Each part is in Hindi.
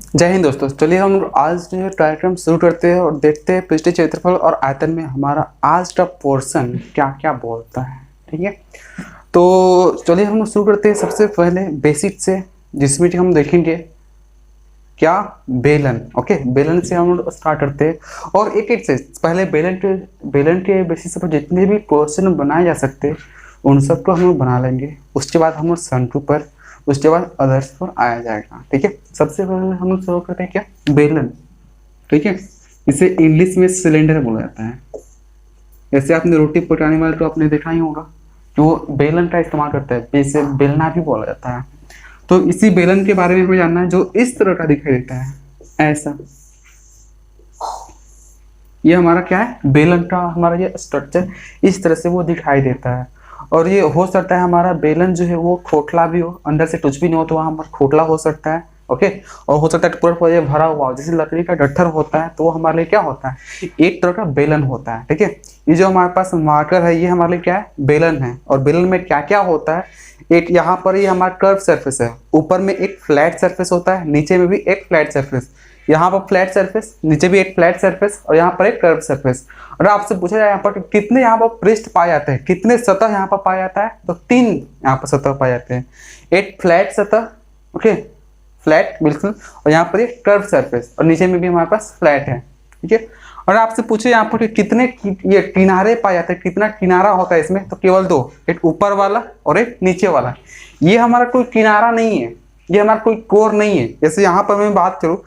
जय हिंद दोस्तों। चलिए हम आज जो है कार्यक्रम शुरू करते हैं और देखते हैं पृष्ठीय क्षेत्रफल और आयतन में हमारा आज का पोर्शन क्या क्या बोलता है। ठीक है, तो चलिए हम शुरू करते हैं सबसे पहले बेसिक से, जिसमें कि हम देखेंगे क्या बेलन। ओके, बेलन से हम स्टार्ट करते हैं और एक एक से पहले बेलन के बेसिस पर जितने भी क्वेश्चन बनाए जा सकते हैं उन सबको हम लोग बना लेंगे। उसके बाद हम लोग संटू पर, उसके बाद अदर्स पर आया जाएगा। ठीक है, सबसे पहले हम लोग शुरू करते हैं क्या, बेलन। ठीक है, इसे इंग्लिश में सिलेंडर बोला जाता है। जैसे आपने रोटी पकाने वाले तो आपने देखा ही होगा कि वो बेलन का इस्तेमाल करता है, इसे बेलना भी बोला जाता है। तो इसी बेलन के बारे में हमें जानना है जो इस तरह का दिखाई देता है, ऐसा। ये हमारा क्या है, बेलन का हमारा ये स्ट्रक्चर इस तरह से वो दिखाई देता है। और ये हो सकता है हमारा बेलन जो है वो खोखला भी हो, अंदर से कुछ भी नहीं हो तो वहाँ पर खोखला हो सकता है। ओके, और हो सकता है पूरा ये भरा हुआ हो, जैसे लकड़ी का गट्ठर होता है तो वो हमारे लिए क्या होता है, एक तरह का बेलन होता है। ठीक है, ये जो हमारे पास मार्कर है ये हमारे लिए क्या है, बेलन है। और बेलन में क्या क्या होता है, एक यहाँ पर ये हमारा कर्व सरफेस है, ऊपर में एक फ्लैट सरफेस होता है, नीचे में भी एक फ्लैट सरफेस, यहाँ पर फ्लैट सरफेस, नीचे भी एक फ्लैट सरफेस और यहाँ पर एक कर्व सरफेस। और आपसे पूछा जाए यहाँ पर कितने यहाँ पर पृष्ठ पाए जाते हैं, कितने सतह यहाँ पर पाया जाता है, तो 3 यहाँ पर सतह पाए जाते हैं। एक फ्लैट सतह, ओके, फ्लैट बिल्कुल, और यहाँ पर एक कर्व सरफेस और नीचे में भी हमारे पास फ्लैट है। ठीक है, और आपसे पूछे यहाँ पर कितने ये किनारे पाए जाते हैं, कितना किनारा होता है इसमें, तो केवल 2, एक ऊपर वाला और एक नीचे वाला। ये हमारा कोई किनारा नहीं है, ये हमारा कोई कोर नहीं है। जैसे यहाँ पर मैं बात करूँ,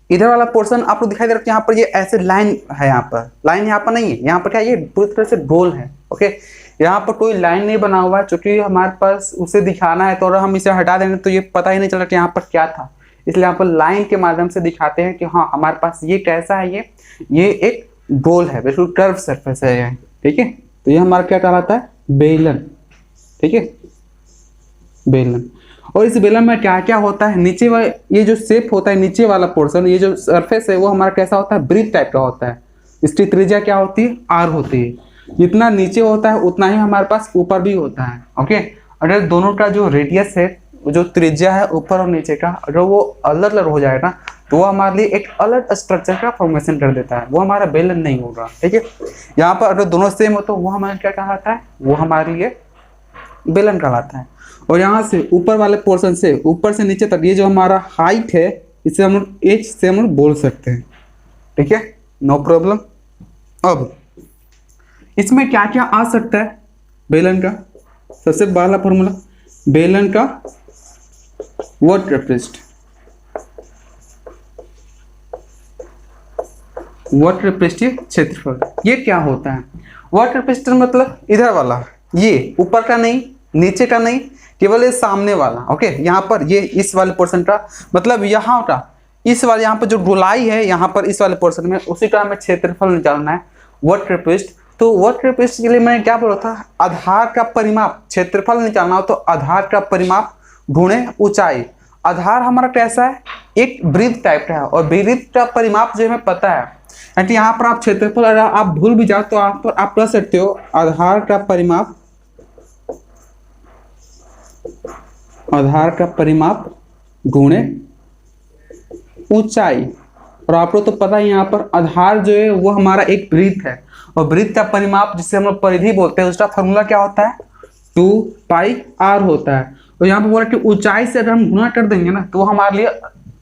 इधर वाला पोर्शन आपको दिखाई दे रहा है, यहाँ पर ये ऐसे लाइन है, यहाँ पर लाइन यहाँ पर नहीं है, यहाँ पर क्या ये पूरी तरह से गोल है। ओके, यहाँ पर कोई लाइन नहीं बना हुआ है, चूंकि हमारे पास उसे दिखाना है तो अगर हम इसे हटा देंगे तो ये पता ही नहीं चला कि यहाँ पर क्या था, इसलिए यहाँ पर लाइन के माध्यम से दिखाते हैं कि हाँ हमारे पास ये कैसा है, ये एक गोल है, बिल्कुल कर्व सरफेस है ये। ठीक है, तो ये हमारा क्या कहलाता है, बेलन। ठीक है, बेलन। और इस बेलन में क्या क्या होता है, नीचे वाला ये जो शेप होता है, नीचे वाला पोर्शन, ये जो सरफेस है वो हमारा कैसा होता है, ब्रिज टाइप का होता है। इसकी त्रिज्या क्या होती है, आर होती है। जितना नीचे होता है उतना ही हमारे पास ऊपर भी होता है। ओके, अगर दोनों का जो रेडियस है, जो त्रिज्या है ऊपर और नीचे का, अगर वो अलग अलग हो जाएगा तो वो हमारे लिए एक अलग स्ट्रक्चर का फॉर्मेशन कर देता है, वो हमारा बेलन नहीं होगा। ठीक है, यहाँ पर अगर दोनों सेम हो तो वो हमारा क्या कहलाता है, वो हमारे लिए बेलन कहलाता है। और यहाँ से ऊपर वाले पोर्शन से ऊपर से नीचे तक ये जो हमारा हाइट है, इसे हम लोग एच से हम लोग बोल सकते हैं। ठीक है, नो प्रॉब्लम। अब इसमें क्या क्या आ सकता है बेलन का, सबसे पहला फॉर्मूला, बेलन का वक्र पृष्ठ, वक्र पृष्ठीय क्षेत्रफल। ये क्या होता है, वक्र पृष्ठ मतलब इधर वाला, ये ऊपर का नहीं, नीचे का नहीं, केवल ये सामने वाला। ओके, यहाँ पर ये इस वाले पोर्शन का मतलब यहाँ का, इस वाले यहाँ पर जो गोलाई है यहाँ पर इस वाले पोर्शन में, उसी का हमें क्षेत्रफल निकालना है, वक्र पृष्ठ। तो वक्र पृष्ठ के लिए मैंने क्या बोला था, आधार का परिमाप, क्षेत्रफल निकालना हो तो आधार का परिमाप गुणे ऊंचाई। आधार हमारा कैसा है, एक वृत्त टाइप का है, और वृत्त का परिमाप जो हमें पता है, यानी यहाँ पर आप क्षेत्रफल अगर आप भूल भी जाओ तो आप कह सकते हो आधार का परिमाप, आधार का परिमाप गुणे ऊंचाई। और आपको तो पता है यहाँ पर आधार जो है वो हमारा एक वृत्त है, और वृत्त का परिमाप जिसे हम लोग परिधि बोलते हैं, उसका फॉर्मूला क्या होता है, 2πr होता है। और यहाँ पर बोला कि ऊंचाई से अगर हम गुणा कर देंगे ना तो हमारे लिए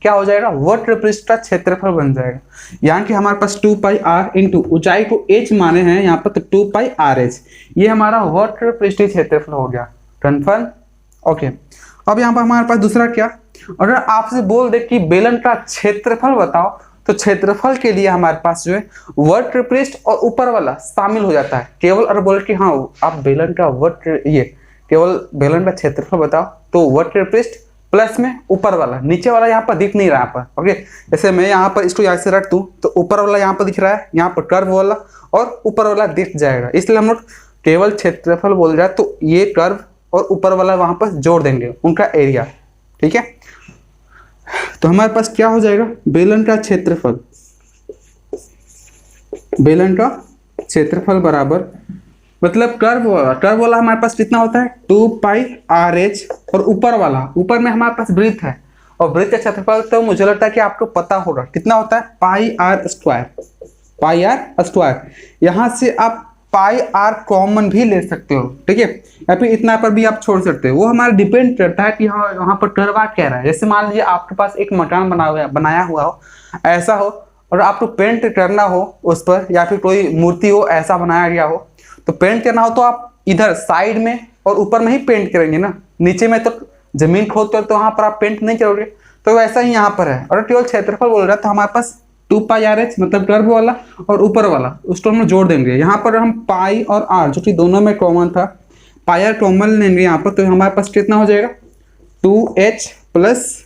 क्या हो जाएगा, वक्र पृष्ठ का क्षेत्रफल बन जाएगा। यानी कि हमारे पास 2πr इंटू ऊंचाई को h माने हैं यहाँ पर, तो 2πrh, ये हमारा वक्र पृष्ठीय क्षेत्रफल हो गया। कन्फर्म? ओके, अब यहाँ पर हमारे पास दूसरा क्या, अगर आपसे बोल दे कि बेलन का क्षेत्रफल बताओ, तो क्षेत्रफल के लिए हमारे पास जो है वक्र पृष्ठ और ऊपर वाला शामिल हो जाता है। केवल अगर बोले कि हाँ आप बेलन का वक्र, ये केवल बेलन का क्षेत्रफल बताओ, तो वक्र पृष्ठ प्लस में ऊपर वाला, नीचे वाला यहाँ पर दिख नहीं रहा यहाँ पर। ओके, जैसे मैं यहाँ पर इसको ऐसे रख दूँ तो ऊपर वाला यहाँ पर दिख रहा है, यहाँ पर कर्व वाला और ऊपर वाला दिख जाएगा, इसलिए हम लोग केवल क्षेत्रफल बोल जाए तो ये कर्व और ऊपर वाला वहां पर जोड़ देंगे उनका एरिया। ठीक है, तो हमारे पास क्या हो जाएगा, बेलन का क्षेत्रफल, बेलन का क्षेत्रफल बराबर, मतलब कर्व वाला हमारे पास कितना होता है, 2πrh, और ऊपर वाला, ऊपर में हमारे पास वृत्त है, और वृत्त का क्षेत्रफल तो मुझे लगता है कि आपको पता होगा कितना होता है, pi r square, pi r square. यहाँ से आप पाई आर कॉमन भी ले सकते हो, ठीक है, या फिर इतना पर भी आप छोड़ सकते हो, वो हमारा डिपेंड करता है कि वहाँ पर करवा क्या रहा है। जैसे मान लीजिए आपके पास एक मकान बनाया हुआ हो, ऐसा हो, और आपको पेंट करना हो उस पर, या फिर कोई मूर्ति हो ऐसा बनाया गया हो, तो पेंट करना हो तो आप इधर साइड में और ऊपर में ही पेंट करेंगे ना, नीचे में तो जमीन खोद कर तो वहाँ पर आप पेंट नहीं करोगे। तो वैसा ही यहाँ पर है। और केवल क्षेत्रफल बोल रहा है तो हमारे पास 2πr(h) मतलब कर्व वाला और ऊपर वाला, उसको हम जोड़ देंगे। यहाँ पर हम पाई और आर जो कि दोनों में कॉमन था, पाई आर कॉमन लेंगे यहाँ पर, तो हमारे पास कितना हो जाएगा 2h प्लस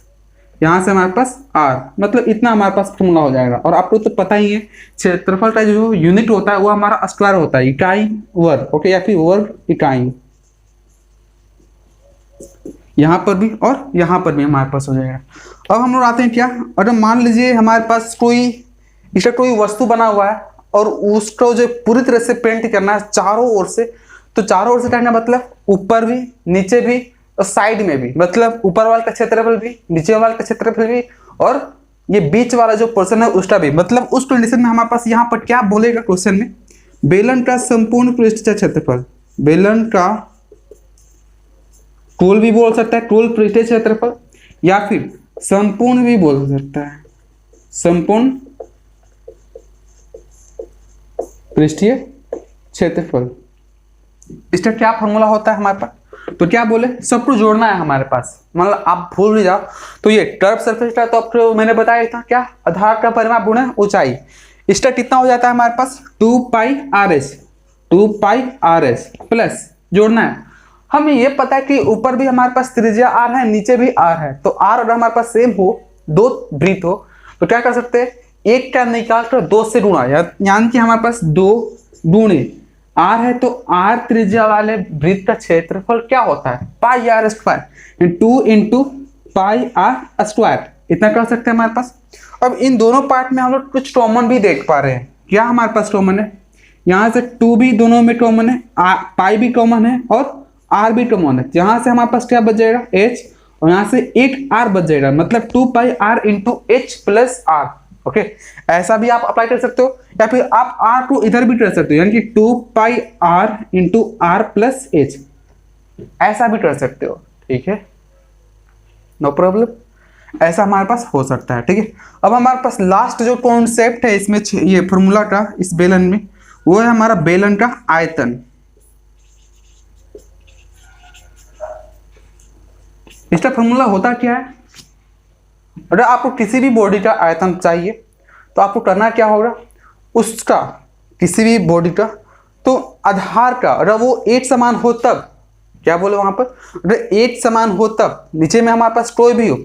यहाँ से हमारे पास r, मतलब इतना हमारे पास फॉर्मूला हो जाएगा। और आपको तो पता ही है क्षेत्रफल का जो यूनिट होता है वो हमारा स्क्वायर होता है, इकाई वर्ग, ओके, या फिर वर्ग इकाई। यहाँ पर भी और यहाँ पर भी हमारे पास हो जाएगा। अब हम लोग आते हैं क्या, अगर मान लीजिए हमारे पास कोई वस्तु बना हुआ है और उसको जो पूरी तरह से पेंट करना है चारों ओर से, तो चारों ओर से कहना मतलब ऊपर भी, नीचे भी और साइड में भी, मतलब ऊपर वाले का क्षेत्रफल भी, नीचे वाले का क्षेत्रफल भी, और ये बीच वाला जो पोर्शन है उसका भी। मतलब उस कंडीशन में हमारे पास यहाँ पर क्या बोलेगा क्वेश्चन में, बेलन का संपूर्ण पृष्ठीय क्षेत्रफल, बेलन का कुल भी बोल सकता है, कुल पृष्ठीय क्षेत्रफल, या फिर संपूर्ण भी बोल सकता है, संपूर्ण पृष्ठीय क्षेत्रफल। इसका क्या फॉर्मूला होता है हमारे पास, तो क्या बोले, सब कुछ जोड़ना है हमारे पास। मतलब आप भूल भी जाओ तो ये कर्व सरफेस का, तो आपको मैंने बताया था क्या, आधार का परिमाप गुणा ऊंचाई, इसका कितना हो जाता है हमारे पास 2πr(h), 2πr(h) प्लस जोड़ना है। हमें ये पता है कि ऊपर भी हमारे पास त्रिज्या r है, नीचे भी r है, तो r अगर हमारे पास सेम हो, दो वृत्त हो, तो क्या कर सकते हैं, एक का निकाल कर 2 से गुणा, यानी कि हमारे पास 2 गुणे r है, तो r त्रिज्या वाले वृत्त का क्षेत्रफल क्या होता है, pi r square, 2 into pi r square, इतना कर सकते हैं हमारे पास। अब इन दोनों पार्ट में हम लोग कुछ कॉमन भी देख पा रहे हैं। क्या हमारे पास कॉमन है, यहाँ से 2 भी दोनों में कॉमन है, पाई भी कॉमन है और r भी कॉमन है। यहाँ से हमारे पास क्या बच जाएगा h, और यहाँ से एक r बच जाएगा, मतलब 2πr into h plus r, okay. ऐसा भी आप अप्लाई कर सकते हो, या फिर आप r को इधर भी कर सकते हो, यानी कि 2πr into r plus h, ऐसा भी कर सकते हो, ठीक है, नो प्रॉब्लम, ऐसा हमारे पास हो सकता है, ठीक है। अब हमारे पास लास्ट जो कॉन्सेप्ट है इसमें, ये फॉर्मूला का इस बेलन में, वो है हमारा बेलन का आयतन। इसका फॉर्मूला होता क्या है, अगर आपको किसी भी बॉडी का आयतन चाहिए तो आपको करना क्या होगा, उसका किसी भी बॉडी का, तो आधार का अगर वो एक समान हो तब, क्या बोले वहां पर, अगर एक समान हो तब, नीचे में हमारे पास कोई भी हो,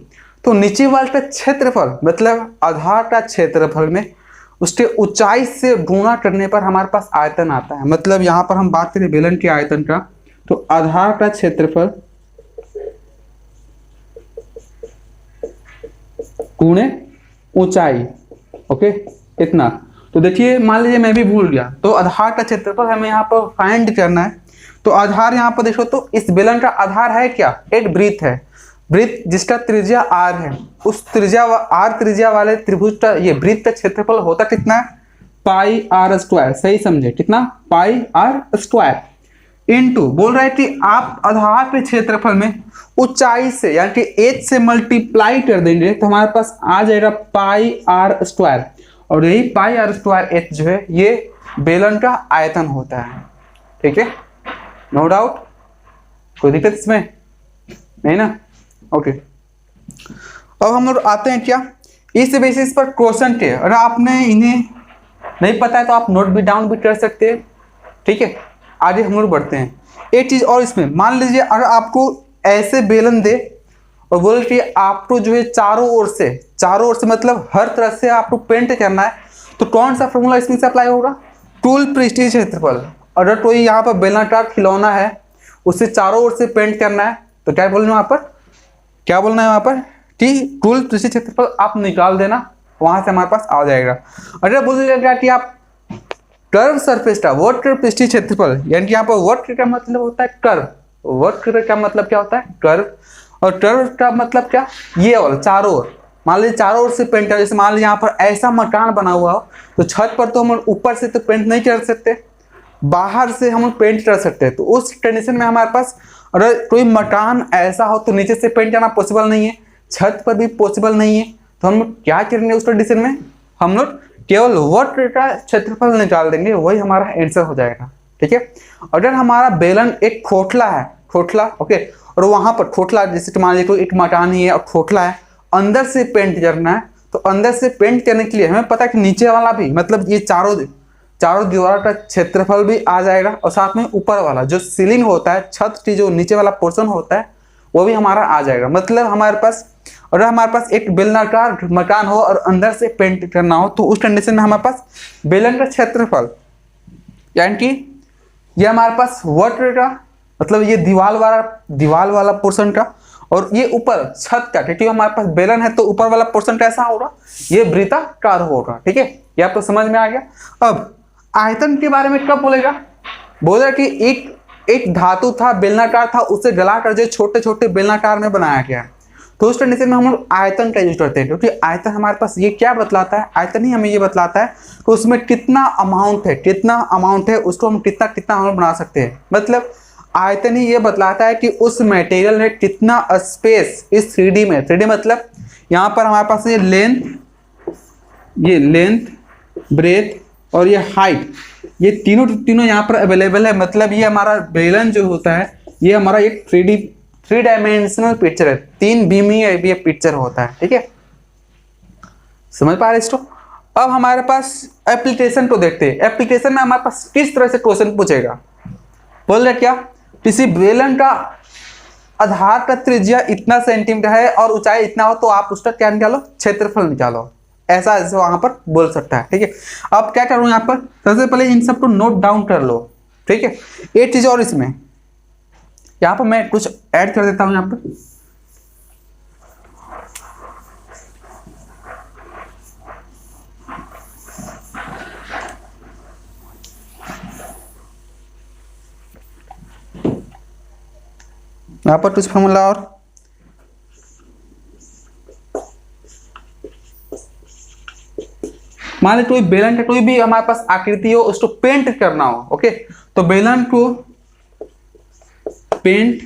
तो नीचे वाले का क्षेत्रफल मतलब आधार का क्षेत्रफल में उसके ऊंचाई से गुणा करने पर हमारे पास आयतन आता है। मतलब यहाँ पर हम बात करें बेलन के आयतन का, तो आधार का क्षेत्रफल गुणे ऊंचाई, ओके, इतना। तो देखिए मान लीजिए मैं भी भूल गया, तो आधार का क्षेत्रफल हमें यहाँ पर फाइंड करना है। तो आधार यहाँ पर देखो, तो इस बेलन का आधार है क्या, एक वृत्त है, वृत्त जिसका त्रिज्या r है, उस त्रिज्या r त्रिज्या वाले त्रिभुज का ये वृत्त का क्षेत्रफल होता कितना है, पाई आर स्क्वायर, सही समझे, कितना, पाई आर स्क्वायर, इनटू बोल रहा है कि आप आधार के क्षेत्रफल में ऊंचाई से यानी कि h से मल्टीप्लाई कर देंगे, तो हमारे पास आ जाएगा पाई आर स्क्वायर, और यही पाई आर स्क्वायर h जो है ये बेलन का आयतन होता है, ठीक है, नो डाउट, कोई दिक्कत इसमें नहीं ना, ओके। अब हम लोग आते हैं क्या, इस बेसिस पर क्वेश्चन के, अगर आपने इन्हें नहीं पता है तो आप नोट भी डाउन भी कर सकते हैं, ठीक है। आगे हम लोग बढ़ते हैं। एक चीज और इसमें, मान लीजिए अगर आपको ऐसे बेलन दे और बोले कि आपको जो है चारों ओर से मतलब हर तरह से आपको पेंट करना है, तो कौन सा फॉर्मूला इसमें से अप्लाई होगा, कुल पृष्ठीय क्षेत्रफल। अगर कोई यहाँ पर बेलनाकार खिलौना है, उसे चारों ओर से पेंट करना है, तो क्या बोलना है वहाँ पर, क्या बोलना है वहाँ पर कि कुल पृष्ठीय क्षेत्रफल आप निकाल देना, वहां से हमारे पास आ जाएगा। अगर बोल दिया कि आप कर्व सरफेस का वक्र पृष्ठीय क्षेत्रफल, यानी कि यहाँ पर वक्र का मतलब होता है कर्व, वक्र का मतलब क्या होता है, कर्व, और कर्व का मतलब क्या, ये वाला चारों ओर, मान लीजिए चारों ओर से पेंट है, जैसे मान लीजिए यहाँ पर ऐसा मकान बना हुआ हो तो छत पर तो हम ऊपर से तो पेंट नहीं कर सकते, बाहर से हम पेंट कर सकते हैं। तो उस कंडीशन में हमारे पास अगर कोई मकान ऐसा हो तो नीचे से पेंट करना पॉसिबल नहीं है, छत पर भी पॉसिबल नहीं है, तो हम लोग क्या करेंगे उस कंडीशन में, हम लोग केवल वक्र का क्षेत्रफल निकाल देंगे, वही हमारा आंसर हो जाएगा। ठीक है, अगर हमारा बेलन एक खोखला है, खोखला ओके, और वहां पर खोखला जैसे मान लीजिए कोई एक मकान ही है और खोखला है, अंदर से पेंट करना है, तो अंदर से पेंट करने के लिए हमें पता है कि नीचे वाला भी मतलब ये चारों दीवार का क्षेत्रफल भी आ जाएगा, और साथ में ऊपर वाला जो सीलिंग होता है, छत की जो नीचे वाला पोर्शन होता है वो भी हमारा आ जाएगा। मतलब हमारे पास अगर हमारे पास एक बेलनाकार मकान हो और अंदर से पेंट करना हो, तो उस कंडीशन में हमारे पास बेलन का क्षेत्रफल यानी कि ये हमारे पास वक्र का मतलब ये दीवार वाला पोर्शन का, और ये ऊपर छत का, क्योंकि हमारे पास बेलन है तो ऊपर वाला पोर्शन कैसा होगा, ये वृत्ताकार होगा। ठीक है, ये आपको समझ में आ गया। अब आयतन के बारे में कब बोलेगा, बोला कि एक धातु था, बेलनाकार था, उसे गलाकर जो छोटे छोटे बेलनाकार में बनाया गया, तो उस कंडीशन में हम लोग आयतन का यूज करते हैं, क्योंकि आयतन हमारे पास ये क्या बतलाता है, आयतन ही हमें ये बतलाता है कि उसमें कितना अमाउंट है उसको हम कितना हम बना सकते हैं। मतलब आयतन ही ये बतलाता है कि उस मटेरियल में कितना स्पेस इस 3D में, 3D मतलब यहाँ पर हमारे पास ये लेंथ ब्रेथ और ये हाइट, ये तीनों यहाँ पर अवेलेबल है। मतलब ये हमारा बेलन जो होता है ये हमारा एक 3 डायमेंशनल पिक्चर है, 3 बीमी पिक्चर होता है। ठीक है, समझ पा रहे इसको। अब हमारे पास एप्लीकेशन को देखते हैं। एप्लीकेशन में हमारे पास किस तरह से क्वेश्चन पूछेगा, बोल रहे क्या, किसी बेलन का आधार का त्रिज्या इतना सेंटीमीटर है और ऊंचाई इतना हो तो आप उसका क्या निकालो, क्षेत्रफल निकालो, ऐसा ऐसे वहां पर बोल सकता है। ठीक है, अब क्या करूं यहाँ पर, सबसे पहले इन सबको नोट डाउन कर लो। ठीक है, एक चीज और इसमें यहाँ पर मैं कुछ ऐड कर देता हूं यहाँ पर। यहाँ पर कुछ फॉर्मूला और मान लीजिए कोई बेलन का कोई भी हमारे पास आकृति हो, उसको पेंट करना हो। ओके, तो बेलन को पेंट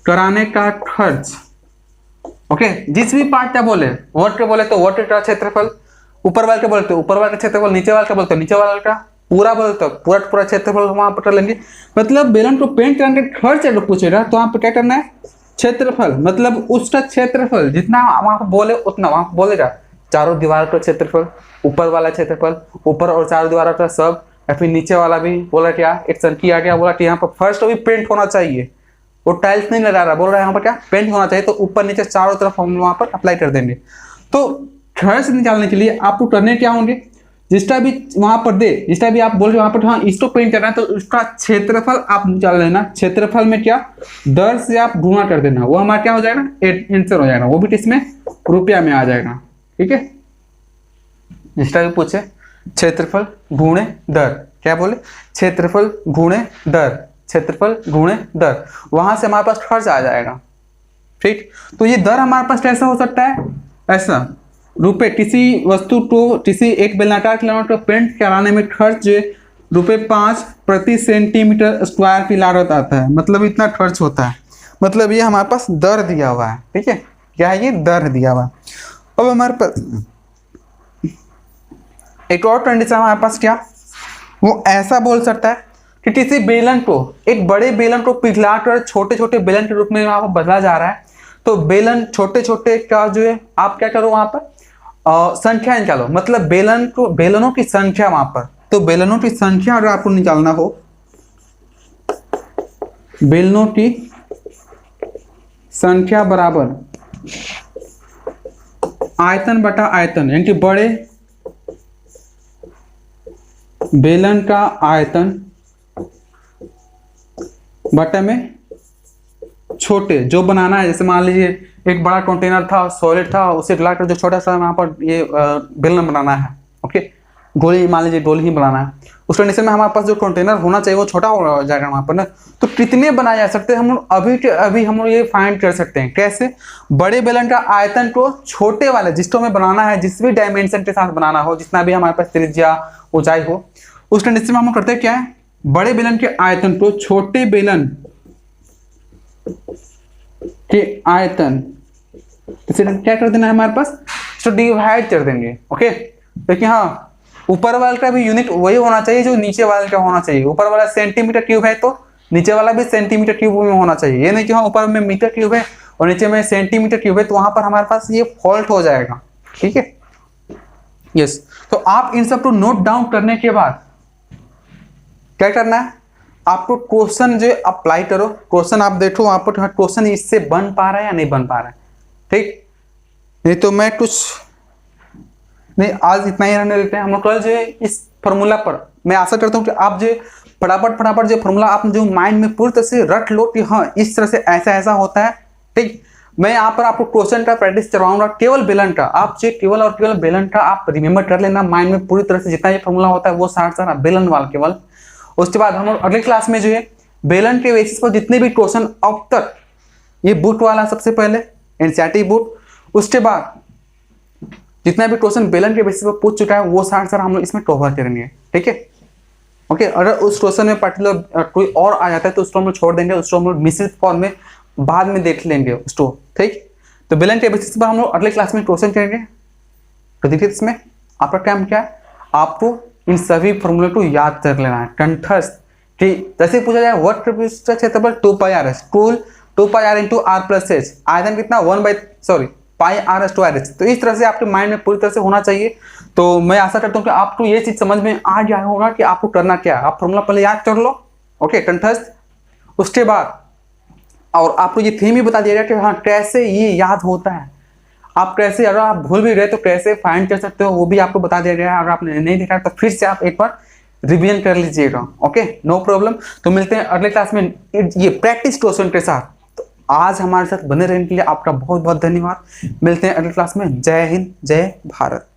कराने का खर्च, ओके, जिस भी पार्ट का बोले, वक्र बोले तो वक्र का क्षेत्रफल, ऊपर वाले का बोले तो ऊपर वाले का क्षेत्रफल, नीचे वाले का बोले तो नीचे वाले का, पूरा बोले तो पूरा क्षेत्रफल वहां पर कर लेंगे। मतलब बेलन को पेंट करने का खर्च अगर पूछेगा तो वहां पर क्या करना है, क्षेत्रफल, मतलब उसका क्षेत्रफल जितना वहां पर बोले उतना वहां पर बोलेगा, चारों दीवार का क्षेत्रफल, ऊपर वाला क्षेत्रफल, ऊपर और चारों दीवारों का सब, या फिर नीचे वाला भी बोला क्या, एक सर्किल आ गया, बोला कि यहाँ पर फर्स्ट भी पेंट होना चाहिए, वो टाइल्स नहीं लगा रहा, बोल रहा है यहाँ पर क्या पेंट होना चाहिए, तो ऊपर नीचे चारों तरफ हम वहां पर अप्लाई कर देंगे। तो खर्च निकालने के लिए आपको करने क्या होंगे, जिसका भी वहां पर दे, जिसका भी आप बोल रहे हो वहां पर हाँ इसको पेंट करना है, तो उसका क्षेत्रफल आप निकाल लेना। क्षेत्रफल में क्या, दर से आप गुणा कर देना, वो हमारा क्या हो जाएगा, आंसर हो जाएगा, वो भी किसमें, रुपया में आ जाएगा। ठीक है, जिसका भी पूछे क्षेत्रफल गुणे दर, क्या बोले, क्षेत्रफल गुणे दर, क्षेत्रफल गुणे दर, वहां से हमारे पास खर्च आ जाएगा। ठीक, तो ये दर हमारे पास कैसा हो सकता है, ऐसा रुपए, किसी वस्तु को, किसी एक बेलनाकार किलोमीटर को पेंट कराने में खर्च जो ₹5 प्रति सेंटीमीटर स्क्वायर की लागत आता है, मतलब इतना खर्च होता है। मतलब ये हमारे पास दर दिया हुआ है। ठीक है, क्या है, ये दर दिया हुआ है। अब हमारे पास एक और कंडीशन हमारे पास क्या, वो ऐसा बोल सकता है कि किसी बेलन को, एक बड़े बेलन को पिघलाकर छोटे छोटे बेलन के रूप में वहां पर बदला जा रहा है, तो बेलन छोटे छोटे का जो है आप क्या करो वहां पर संख्या निकालो, मतलब बेलनों की संख्या वहां पर, तो बेलनों की संख्या अगर आपको निकालना हो, बेलनों की संख्या बराबर आयतन बटा आयतन, यानी कि बड़े बेलन का आयतन बटे में छोटे जो बनाना है। जैसे मान लीजिए एक बड़ा कंटेनर था, सॉलिड था, उसे गलाकर जो छोटा सा वहां पर ये बेलन बनाना है। ओके, गोली, मान लीजिए गोली ही बनाना है, उस कंडीशन में हमारे पास जो कंटेनर होना चाहिए वो छोटा हो जाएगा वहाँ पर ना। तो कितने बनाए जा सकते हैं हम लोग अभी के अभी हम लोग ये फाइंड कर सकते हैं। कैसे? बड़े बेलन का आयतन को छोटे वाले जिसको हमें बनाना है, जिस भी डायमेंशन के साथ बनाना हो, जितना भी हमारे पास त्रिज्या ऊंचाई हो, उस कंडीशन में हम लोग करते हैं क्या है, बड़े बेलन के आयतन को छोटे बेलन के आयतन इसे क्या कर देना है हमारे पास, तो डिवाइड कर देंगे। ओके, देखिए हाँ, ऊपर वाले का भी यूनिट वही होना चाहिए जो नीचे वाले का होना चाहिए। ऊपर वाला सेंटीमीटर क्यूब है तो नीचे वाला भी सेंटीमीटर क्यूब में होना चाहिए। ये नहीं कि हाँ ऊपर में मीटर क्यूब है और नीचे में सेंटीमीटर क्यूब है, तो वहां पर हमारे पास ये फॉल्ट हो जाएगा। ठीक है, यस। तो आप इन सब को नोट डाउन करने के बाद क्या करना है, आपको क्वेश्चन जो अप्लाई करो। क्वेश्चन आप देखो वहां पर क्वेश्चन इससे बन पा रहा है या नहीं बन पा रहा है। ठीक, नहीं तो मैं कुछ नहीं, आज इतना ही रहने देते हैं। हम लोग कल जो है इस फॉर्मूला पर मैं आशा करता हूँ कि आप जो फटाफट जो फॉर्मूला आप जो माइंड में पूरी तरह से रट लो कि हाँ इस तरह से ऐसा ऐसा होता है। ठीक, मैं यहाँ पर आपको क्वेश्चन का प्रैक्टिस करवाऊंगा, केवल बेलन का। आप जो केवल और केवल बेलन का आप रिमेंबर कर लेना माइंड में पूरी तरह से, जितना ये फॉर्मूला होता है वो सारा बेलन वाला केवल। उसके बाद हम लोग अगले क्लास में जो है बेलन के बेसिस पर जितने भी क्वेश्चन अब तक, ये बुक वाला सबसे पहले एनसीईआरटी बुक, उसके बाद जितना भी क्वेश्चन बेलन के बेसिस पर पूछ चुका है वो सारा हम लोग इसमें कवर करेंगे। ठीक है, ओके। अगर उस क्वेश्चन में पर्टिकुलर कोई और आ जाता है तो उसको हम लोग छोड़ देंगे, उसको हम लोग मिश्रित फॉर्म में बाद में देख लेंगे उसको। ठीक, तो बेलन के बेसिस पर हम लोग अगले क्लास में क्वेश्चन करेंगे। तो देखिए इसमें आपका काम क्या है, आपको इन सभी फॉर्मूले को याद कर लेना है कंठस्थ। ठीक, जैसे पूछा जाए वर्ग पृष्ठ क्षेत्रफल 2πr, कुल 2πr into r plus H, आयतन कितना पाई आर स्क्वायर एच। तो इस तरह से आपके माइंड में पूरी तरह से होना चाहिए। तो मैं आशा करता हूँ कि आपको ये चीज समझ में आ गया होगा कि आपको करना क्या है। आप फॉर्मूला पहले याद कर लो, ओके, कंठस्थ। उसके बाद और आपको ये थीम ही बता दिया गया कि हाँ कैसे ये याद होता है, आप कैसे, अगर आप भूल भी गए तो कैसे फाइंड कर सकते हो वो भी आपको बता दिया गया है। अगर आपने नहीं देखा तो फिर से आप एक बार रिवीजन कर लीजिएगा। Okay, no problem. तो मिलते हैं अगले क्लास में ये प्रैक्टिस क्वेश्चन के साथ। तो आज हमारे साथ बने रहने के लिए आपका बहुत बहुत धन्यवाद। मिलते हैं अगले क्लास में। जय हिंद, जय भारत।